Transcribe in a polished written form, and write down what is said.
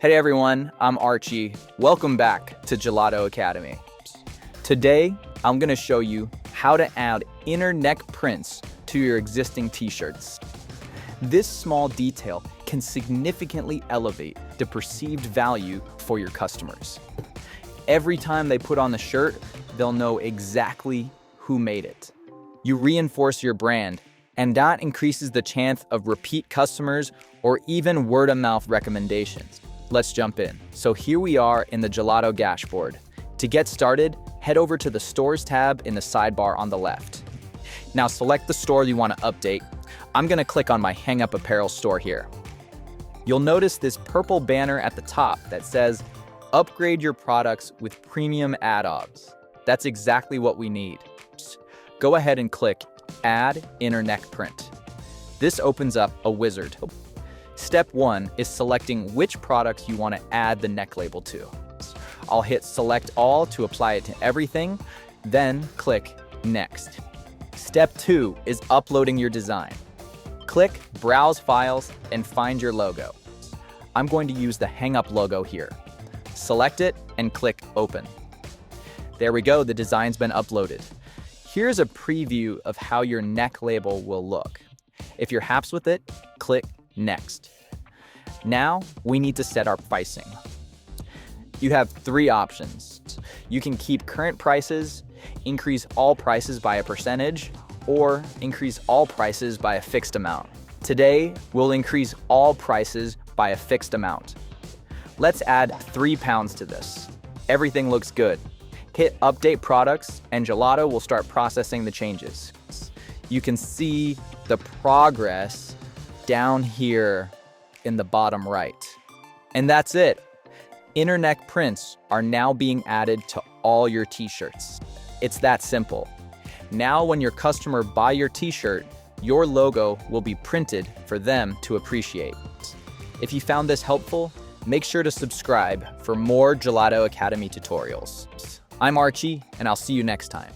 Hey everyone, I'm Archie. Welcome back to Gelato Academy. Today, I'm going to show you how to add inner neck prints to your existing t-shirts. This small detail can significantly elevate the perceived value for your customers. Every time they put on the shirt, they'll know exactly who made it. You reinforce your brand, and that increases the chance of repeat customers or even word-of-mouth recommendations. Let's jump in. So here we are in the Gelato dashboard. To get started, head over to the Stores tab in the sidebar on the left. Now select the store you want to update. I'm going to click on my Hang Up Apparel store here. You'll notice this purple banner at the top that says, "Upgrade your products with premium add-ons." That's exactly what we need. Go ahead and click Add Inner Neck Print. This opens up a wizard. Step 1 is selecting which products you want to add the neck label to. I'll hit Select All to apply it to everything, then click Next. Step 2 is uploading your design. Click Browse Files and find your logo. I'm going to use the Hang Up logo here. Select it and click Open. There we go, the design's been uploaded. Here's a preview of how your neck label will look. If you're happy with it, click Next. Now, we need to set our pricing. You have 3 options. You can keep current prices, increase all prices by a percentage, or increase all prices by a fixed amount. Today, we'll increase all prices by a fixed amount. Let's add £3 to this. Everything looks good. Hit Update Products, and Gelato will start processing the changes. You can see the progress down here in the bottom right. And that's it. Inner neck prints are now being added to all your t-shirts. It's that simple. Now when your customer buy your t-shirt, your logo will be printed for them to appreciate. If you found this helpful, make sure to subscribe for more Gelato Academy tutorials. I'm Archie, and I'll see you next time.